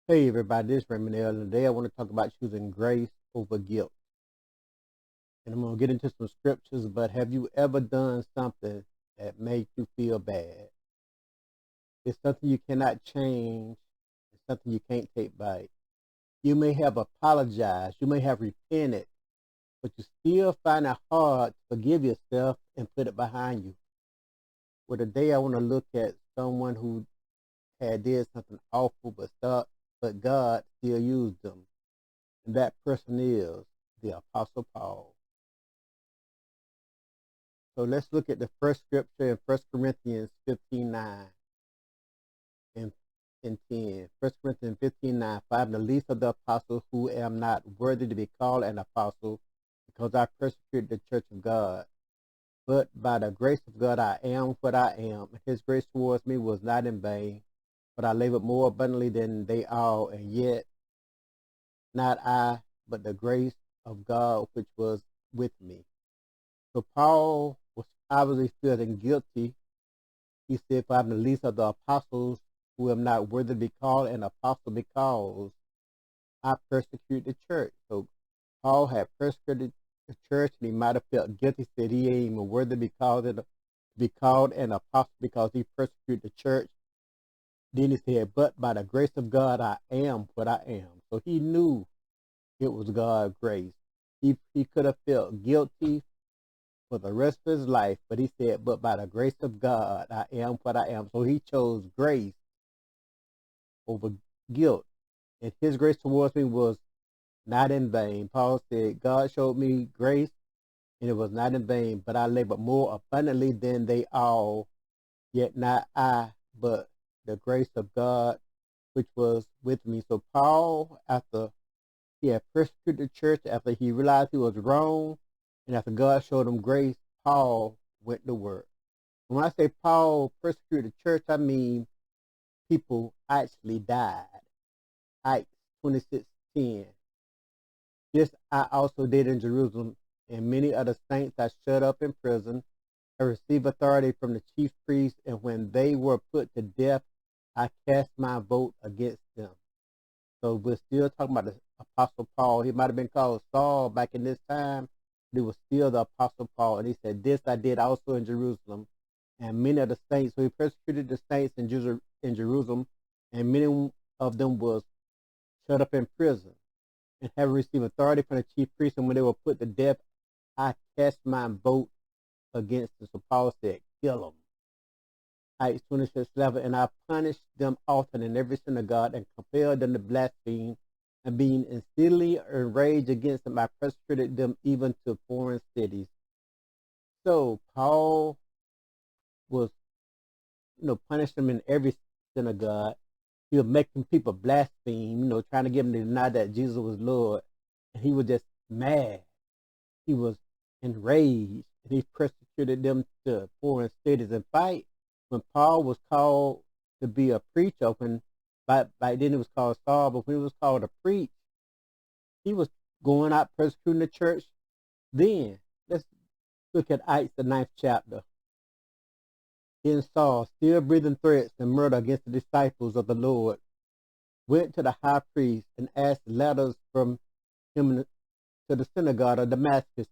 Hey everybody, this is Raymond, and today I want to talk about choosing grace over guilt. And I'm going to get into some scriptures, but have you ever done something that made you feel bad? It's something you cannot change. It's something you can't take back. You may have apologized. You may have repented, but you still find it hard to forgive yourself and put it behind you. Well, today I want to look at someone who had did something awful, but God still used them. And that person is the Apostle Paul. So let's look at the first scripture in 1 Corinthians 15:9 and, 10. 1 Corinthians 15:9. For I am the least of the apostles, who am not worthy to be called an apostle, because I persecuted the church of God. But by the grace of God I am what I am. His grace towards me was not in vain, but I labored more abundantly than they all, and yet not I, but the grace of God which was with me. So Paul was obviously feeling guilty. He said, for I'm the least of the apostles, who am not worthy to be called an apostle, because I persecute the church. So Paul had persecuted the church, and he might have felt guilty, said he ain't even worthy to be called an apostle because he persecuted the church. Then he said, but by the grace of God I am what I am. So he knew it was God's grace. He could have felt guilty for the rest of his life, but he said, but by the grace of God I am what I am. So he chose grace over guilt, and his grace towards me was not in vain. Paul said, God showed me grace, and it was not in vain, but I labored more abundantly than they all, yet not I, but the grace of God which was with me. So Paul, after he had persecuted the church, after he realized he was wrong, and after God showed him grace, Paul went to work. When I say Paul persecuted the church, I mean people actually died. Acts 26:10. This I also did in Jerusalem, and many of the saints I shut up in prison. I received authority from the chief priests, and when they were put to death, I cast my vote against them. So we're still talking about the Apostle Paul. He might have been called Saul back in this time, but he was still the Apostle Paul. And he said, this I did also in Jerusalem. And many of the saints, so he persecuted the saints in Jerusalem, and many of them was shut up in prison and having received authority from the chief priests. And when they were put to death, I cast my vote against them. So Paul said, kill them. Acts 26:11, and I punished them often in every synagogue and compelled them to blaspheme, and being exceedingly enraged against them, I persecuted them even to foreign cities. So Paul was, punishing them in every synagogue. He was making people blaspheme, trying to get them to deny that Jesus was Lord. And he was just mad. He was enraged, and he persecuted them to foreign cities. In fact, when Paul was called to be a preacher, when back then it was called Saul, but when he was called to preach, he was going out persecuting the church. Then let's look at Acts, the 9th chapter. Then Saul, still breathing threats and murder against the disciples of the Lord, went to the high priest and asked letters from him to the synagogue of Damascus,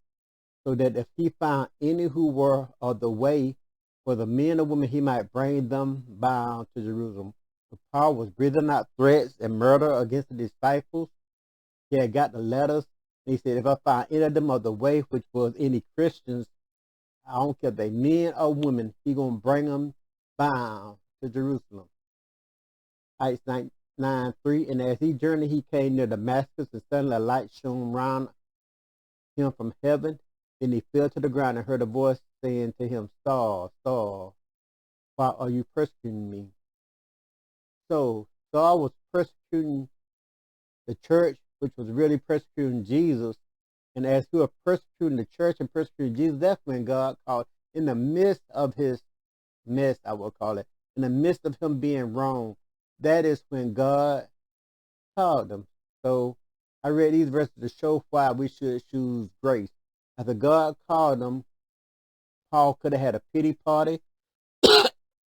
so that if he found any who were of the way, for the men or women, he might bring them bound to Jerusalem. So Paul was breathing out threats and murder against the disciples. He had got the letters. And he said, if I find any of them of the way, which was any Christians, I don't care if they men or women, he going to bring them bound to Jerusalem. Acts 9:3. And as he journeyed, he came near Damascus, and suddenly a light shone round him from heaven. Then he fell to the ground and heard a voice saying to him, Saul, Saul, why are you persecuting me? So Saul was persecuting the church, which was really persecuting Jesus. And as he was persecuting the church and persecuting Jesus, that's when God called, in the midst of his mess, I will call it, in the midst of him being wrong, that is when God called him. So I read these verses to show why we should choose grace. After God called him, Paul could have had a pity party.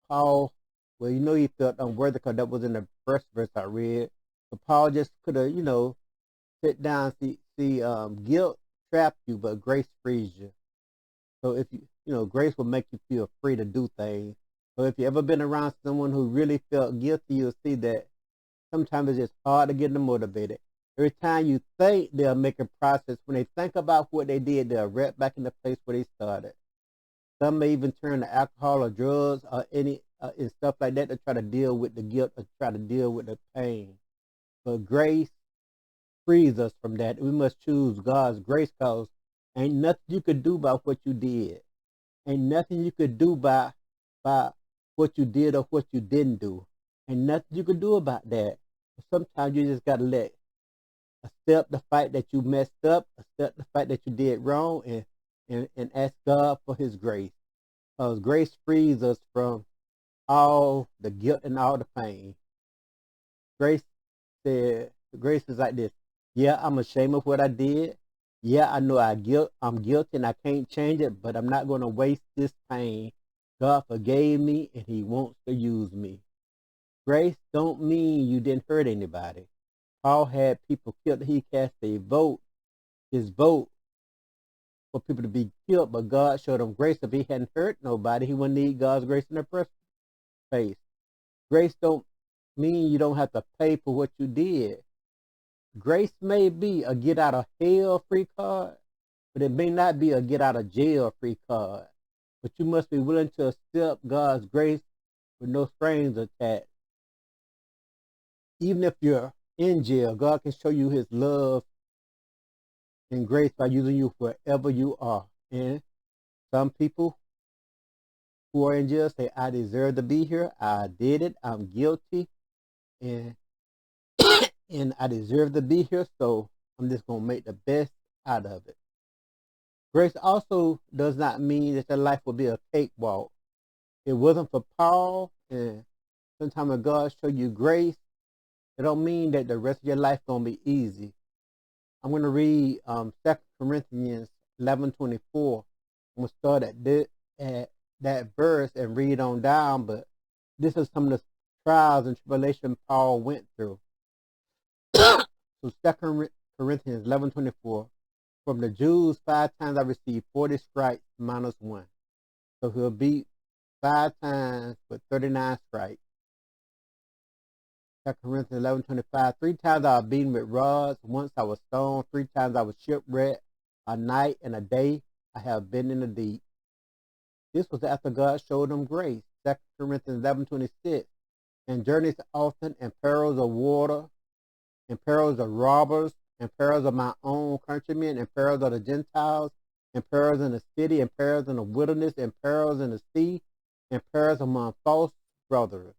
Paul, well, he felt unworthy because that was in the first verse I read. But Paul just could have, sit down, guilt trapped you, but grace frees you. So if grace will make you feel free to do things. So if you ever been around someone who really felt guilty, you'll see that sometimes it's just hard to get them motivated. Every time you think they'll make a process, when they think about what they did, they'll right back in the place where they started. Some may even turn to alcohol or drugs or any and stuff like that to try to deal with the guilt or try to deal with the pain. But grace frees us from that. We must choose God's grace because ain't nothing you could do about what you did. Ain't nothing you could do by what you did or what you didn't do. Ain't nothing you could do about that. Sometimes you just gotta accept the fact that you messed up, accept the fact that you did wrong, and ask God for His grace. Because grace frees us from all the guilt and all the pain. Grace grace is like this. Yeah, I'm ashamed of what I did. Yeah, I know I'm guilty and I can't change it, but I'm not going to waste this pain. God forgave me and He wants to use me. Grace don't mean you didn't hurt anybody. Paul had people killed. He cast his vote for people to be killed, but God showed him grace. If he hadn't hurt nobody, he wouldn't need God's grace in the first place. Grace don't mean you don't have to pay for what you did. Grace may be a get out of hell free card, but it may not be a get out of jail free card. But you must be willing to accept God's grace with no strings attached. Even if you're in jail, God can show you His love and grace by using you wherever you are. And some people who are in jail say, I deserve to be here. I did it. I'm guilty. And and I deserve to be here. So I'm just going to make the best out of it. Grace also does not mean that your life will be a cakewalk. It wasn't for Paul. And sometimes when God show you grace, it don't mean that the rest of your life going to be easy. I'm going to read 2 Corinthians 11:24. I'm going to start at that verse and read on down, but this is some of the trials and tribulation Paul went through. So 2 Corinthians 11:24. From the Jews 5 times I received 40 stripes minus 1. So he'll beat 5 times with 39 stripes. 2 Corinthians 11:25. 3 times I was beaten with rods. Once I was stoned. 3 times I was shipwrecked. A night and a day I have been in the deep. This was after God showed them grace. 2 Corinthians 11:26. And journeys often, and perils of water, and perils of robbers, and perils of my own countrymen, and perils of the Gentiles, and perils in the city, and perils in the wilderness, and perils in the sea, and perils among false brethren,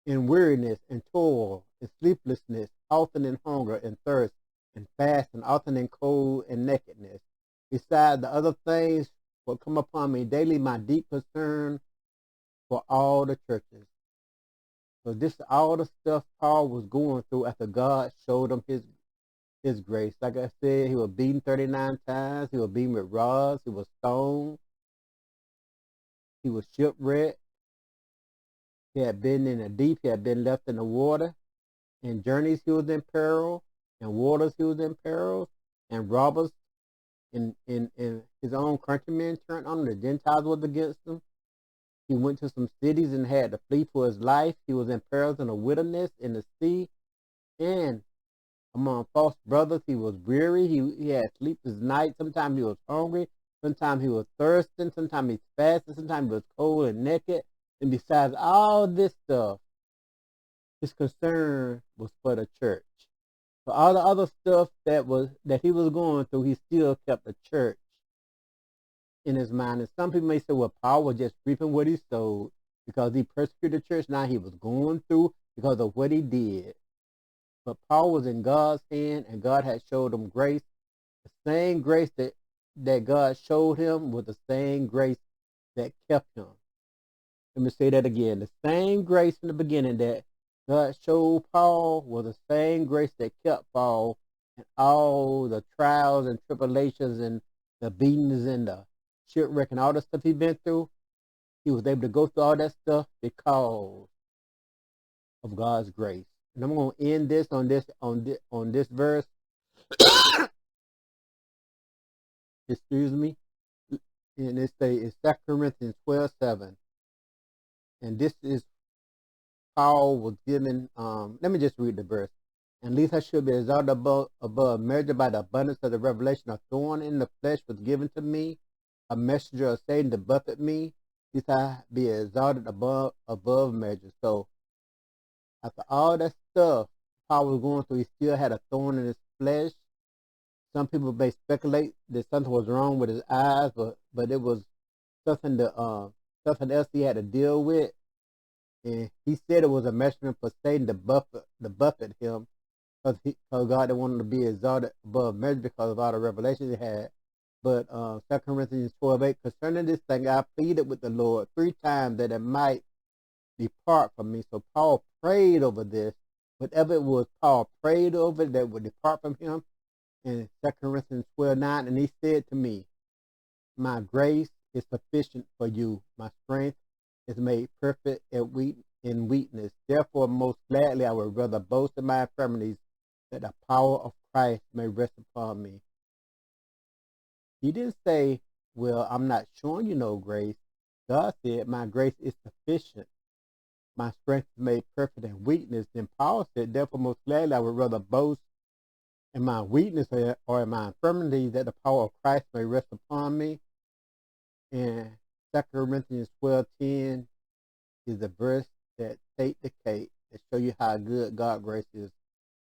in weariness, and toil, and sleeplessness, often in hunger, and thirst, and fast, and often in cold and nakedness. Besides the other things will come upon me daily, my deep concern for all the churches. So this is all the stuff Paul was going through after God showed him his grace. Like I said, he was beaten 39 times. He was beaten with rods. He was stoned. He was shipwrecked. He had been in the deep. He had been left in the water. In journeys, he was in peril. In waters, he was in peril. And robbers in his own countrymen turned on him. The Gentiles was against him. He went to some cities and had to flee for his life. He was in perils in the wilderness, in the sea, and among false brothers. He was weary. He had sleepless nights. Sometimes he was hungry. Sometimes he was thirsting. Sometimes he fasted. Sometimes he was cold and naked. And besides all this stuff, his concern was for the church. For all the other stuff that he was going through, he still kept the church in his mind. And some people may say, well, Paul was just reaping what he sowed because he persecuted the church. Now he was going through because of what he did. But Paul was in God's hand, and God had showed him grace. The same grace that God showed him was the same grace that kept him. Let me say that again. The same grace in the beginning that God showed Paul was the same grace that kept Paul in all the trials and tribulations and the beatings and the shipwreck and all the stuff he'd been through. He was able to go through all that stuff because of God's grace. And I'm going to end this on this verse. Excuse me. And it say in 2 Corinthians 12:7. And this is Paul was given, let me just read the verse. And least I should be exalted above measure by the abundance of the revelation. A thorn in the flesh was given to me, a messenger of Satan to buffet me. Least I be exalted above measure. So after all that stuff Paul was going through, he still had a thorn in his flesh. Some people may speculate that something was wrong with his eyes, but it was something that something else he had to deal with. And he said it was a measurement for Satan to buffet him, because God didn't want him to be exalted above measure because of all the revelations he had. But 2 Corinthians 12:8, concerning this thing, I pleaded with the Lord 3 times that it might depart from me. So Paul prayed over this. Whatever it was, Paul prayed over it, that would depart from him. In 2 Corinthians 12:9, and he said to me, my grace is sufficient for you. My strength is made perfect in weakness. Therefore, most gladly, I would rather boast in my infirmities, that the power of Christ may rest upon me. He didn't say, well, I'm not showing you no grace. God said, my grace is sufficient. My strength is made perfect in weakness. Then Paul said, therefore, most gladly, I would rather boast in my weakness or in my infirmities, that the power of Christ may rest upon me. And 2 Corinthians 12:10 is the verse that take the cake, that show you how good God's grace is.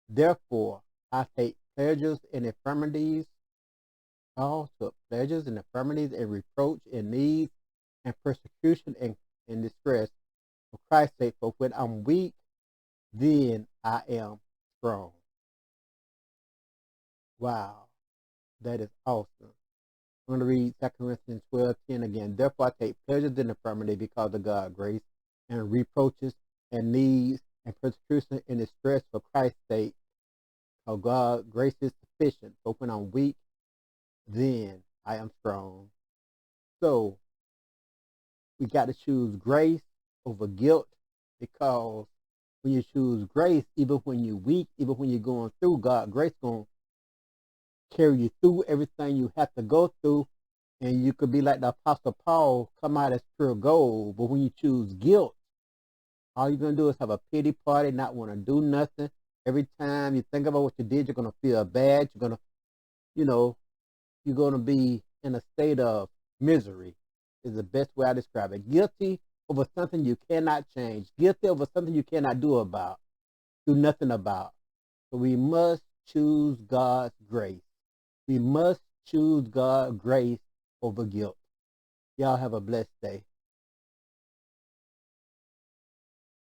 Therefore, I take pleasures in infirmities. Paul took pleasures in infirmities and reproach and needs and persecution and distress for Christ's sake. For when I'm weak, then I am strong. Wow, that is awesome. I'm going to read 2 Corinthians 12:10 again. Therefore, I take pleasures in infirmity because of God's grace, and reproaches and needs and persecution and distress for Christ's sake. For God's grace is sufficient. For when I'm weak, then I am strong. So we got to choose grace over guilt, because when you choose grace, even when you're weak, even when you're going through, God's grace going to carry you through everything you have to go through. And you could be like the Apostle Paul, come out as pure gold. But when you choose guilt, all you're going to do is have a pity party, not want to do nothing. Every time you think about what you did, you're going to feel bad. You're going to, you're going to be in a state of misery, is the best way I describe it. Guilty over something you cannot change. Guilty over something you cannot do nothing about. So we must choose God's grace. We must choose God's grace over guilt. Y'all have a blessed day.